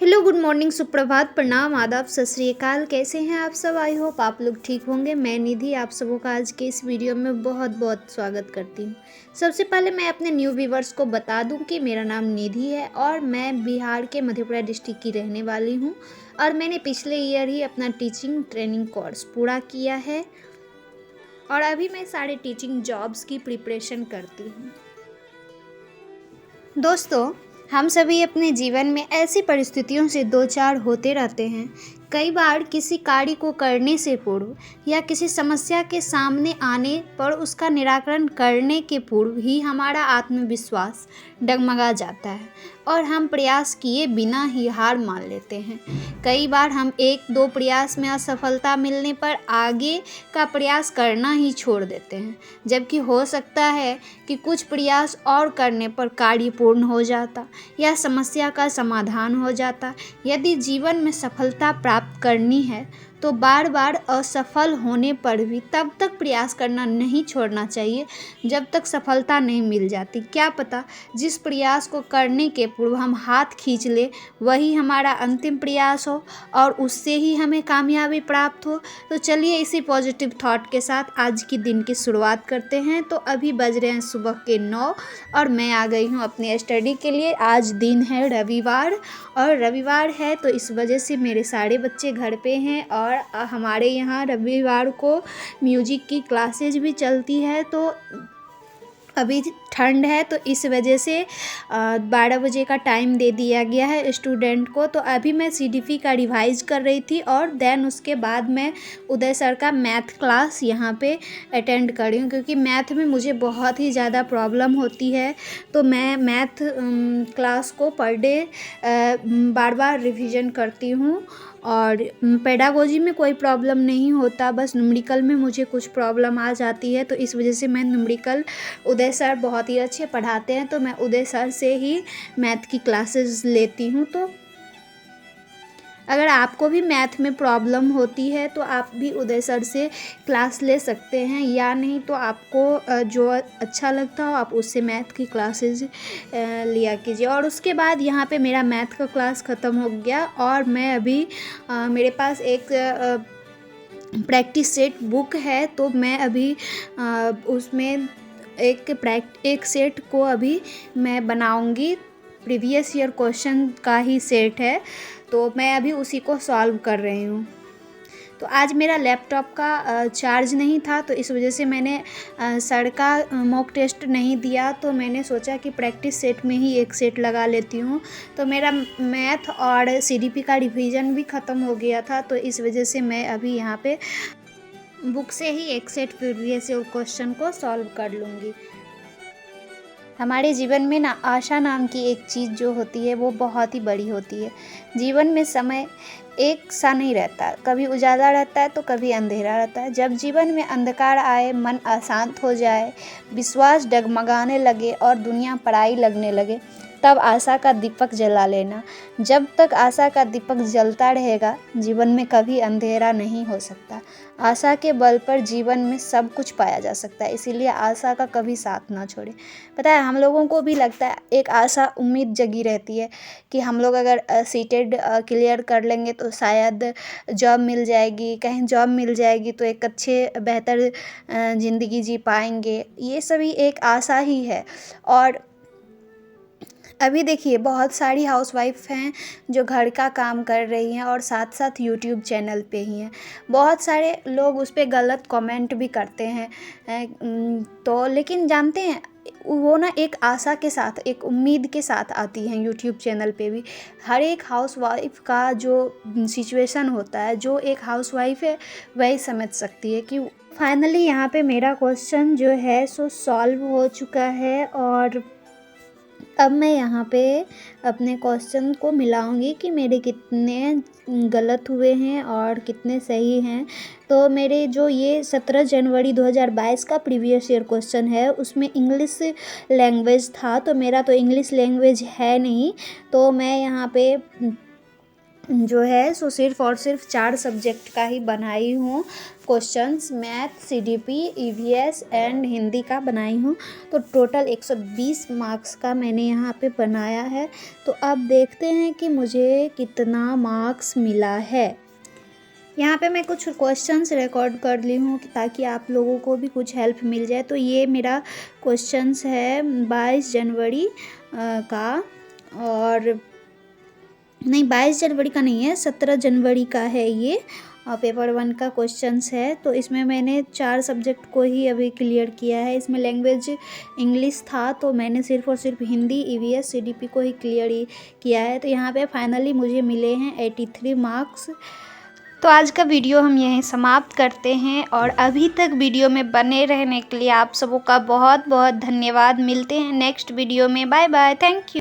Hello, good morning, सुप्रभात, प्रणाम, आदाब, सत श्री अकाल। कैसे हैं आप सब? आई होप आप लोग ठीक होंगे। मैं निधि आप सबों का आज के इस वीडियो में बहुत बहुत स्वागत करती हूँ। सबसे पहले मैं अपने न्यू व्यूवर्स को बता दूं कि मेरा नाम निधि है और मैं बिहार के मधेपुरा डिस्ट्रिक्ट की रहने वाली हूँ और मैंने पिछले ईयर ही अपना टीचिंग ट्रेनिंग कोर्स पूरा किया है और अभी मैं सारे टीचिंग जॉब्स की प्रिपरेशन करती हूँ। दोस्तों, हम सभी अपने जीवन में ऐसी परिस्थितियों से दो चार होते रहते हैं। कई बार किसी कार्य को करने से पूर्व या किसी समस्या के सामने आने पर उसका निराकरण करने के पूर्व ही हमारा आत्मविश्वास डगमगा जाता है और हम प्रयास किए बिना ही हार मान लेते हैं। कई बार हम एक दो प्रयास में असफलता मिलने पर आगे का प्रयास करना ही छोड़ देते हैं, जबकि हो सकता है कि कुछ प्रयास और करने पर कार्य पूर्ण हो जाता या समस्या का समाधान हो जाता। यदि जीवन में सफलता प्राप्त करनी है तो बार बार असफल होने पर भी तब तक प्रयास करना नहीं छोड़ना चाहिए जब तक सफलता नहीं मिल जाती। क्या पता जिस प्रयास को करने के पूर्व हम हाथ खींच ले वही हमारा अंतिम प्रयास हो और उससे ही हमें कामयाबी प्राप्त हो। तो चलिए इसी पॉजिटिव थॉट के साथ आज की दिन की शुरुआत करते हैं। तो अभी बज रहे हैं सुबह के 9 और मैं आ गई हूँ अपने स्टडी के लिए। आज दिन है रविवार और रविवार है तो इस वजह से मेरे सारे बच्चे घर पे हैं और हमारे यहाँ रविवार को म्यूजिक की क्लासेज भी चलती है। तो अभी ठंड है तो इस वजह से 12 बजे का टाइम दे दिया गया है स्टूडेंट को। तो अभी मैं सीडीपी का रिवाइज कर रही थी और देन उसके बाद मैं उदय सर का मैथ क्लास यहाँ पे अटेंड कर रही हूँ, क्योंकि मैथ में मुझे बहुत ही ज़्यादा प्रॉब्लम होती है। तो मैं मैथ क्लास को पर डे बार बार रिवीजन करती हूँ और पेडागोजी में कोई प्रॉब्लम नहीं होता, बस न्यूमेरिकल में मुझे कुछ प्रॉब्लम आ जाती है। तो इस वजह से मैं न्यूमेरिकल उदय सर बहुत ही अच्छे पढ़ाते हैं तो मैं उदय सर से ही मैथ की क्लासेस लेती हूँ। तो अगर आपको भी मैथ में प्रॉब्लम होती है तो आप भी उदय सर से क्लास ले सकते हैं, या नहीं तो आपको जो अच्छा लगता हो आप उससे मैथ की क्लासेस लिया कीजिए। और उसके बाद यहाँ पे मेरा मैथ का क्लास ख़त्म हो गया और मैं अभी मेरे पास एक प्रैक्टिस सेट बुक है तो मैं अभी उसमें एक सेट को अभी मैं बनाऊंगी। प्रीवियस ईयर क्वेश्चन का ही सेट है तो मैं अभी उसी को सॉल्व कर रही हूँ। तो आज मेरा लैपटॉप का चार्ज नहीं था तो इस वजह से मैंने सर का मॉक टेस्ट नहीं दिया। तो मैंने सोचा कि प्रैक्टिस सेट में ही एक सेट लगा लेती हूँ। तो मेरा मैथ और सीडीपी का रिवीजन भी ख़त्म हो गया था तो इस वजह से मैं अभी यहाँ पे बुक से ही एक सेट प्रीवियस ईयर क्वेश्चन को सॉल्व कर लूँगी। हमारे जीवन में ना आशा नाम की एक चीज़ जो होती है वो बहुत ही बड़ी होती है। जीवन में समय एक सा नहीं रहता, कभी उजाला रहता है तो कभी अंधेरा रहता है। जब जीवन में अंधकार आए, मन अशांत हो जाए, विश्वास डगमगाने लगे और दुनिया पराई लगने लगे, तब आशा का दीपक जला लेना। जब तक आशा का दीपक जलता रहेगा जीवन में कभी अंधेरा नहीं हो सकता। आशा के बल पर जीवन में सब कुछ पाया जा सकता है, इसीलिए आशा का कभी साथ ना छोड़े। पता है हम लोगों को भी लगता है, एक आशा उम्मीद जगी रहती है कि हम लोग अगर सीटेड क्लियर कर लेंगे तो शायद जॉब मिल जाएगी, कहीं जॉब मिल जाएगी तो एक अच्छे बेहतर ज़िंदगी जी पाएंगे। ये सभी एक आशा ही है। और अभी देखिए बहुत सारी हाउसवाइफ हैं जो घर का काम कर रही हैं और साथ साथ यूट्यूब चैनल पे ही हैं। बहुत सारे लोग उस पर गलत कमेंट भी करते हैं तो लेकिन जानते हैं वो ना एक आशा के साथ, एक उम्मीद के साथ आती हैं यूट्यूब चैनल पे भी। हर एक हाउसवाइफ का जो सिचुएशन होता है, जो एक हाउसवाइफ है वही समझ सकती है कि फाइनली यहाँ पे मेरा क्वेश्चन जो है सो सॉल्व हो चुका है और अब मैं यहाँ पे अपने क्वेश्चन को मिलाऊंगी कि मेरे कितने गलत हुए हैं और कितने सही हैं। तो मेरे जो ये 17 जनवरी 2022 का प्रीवियस ईयर क्वेश्चन है उसमें इंग्लिश लैंग्वेज था, तो मेरा तो इंग्लिश लैंग्वेज है नहीं, तो मैं यहाँ पे जो है सो सिर्फ़ और सिर्फ 4 सब्जेक्ट का ही बनाई हूँ questions, math, CDP, EVS and Hindi का बनाई हूँ। तो टोटल 120 मार्क्स का मैंने यहाँ पे बनाया है। तो अब देखते हैं कि मुझे कितना मार्क्स मिला है। यहाँ पे मैं कुछ क्वेश्चंस रिकॉर्ड कर ली हूँ ताकि आप लोगों को भी कुछ हेल्प मिल जाए। तो ये मेरा क्वेश्चंस है 22 जनवरी का, और नहीं 22 जनवरी का नहीं है, 17 जनवरी का है ये, पेपर 1 का क्वेश्चंस है। तो इसमें मैंने 4 सब्जेक्ट को ही अभी क्लियर किया है। इसमें लैंग्वेज इंग्लिश था, तो मैंने सिर्फ़ और सिर्फ हिंदी, ईवीएस, सीडीपी को ही क्लियर ही किया है। तो यहाँ पे फाइनली मुझे मिले हैं 83 मार्क्स। तो आज का वीडियो हम यहीं समाप्त करते हैं, और अभी तक वीडियो में बने रहने के लिए आप सबों का बहुत बहुत धन्यवाद। मिलते हैं नेक्स्ट वीडियो में। Bye bye, thank you.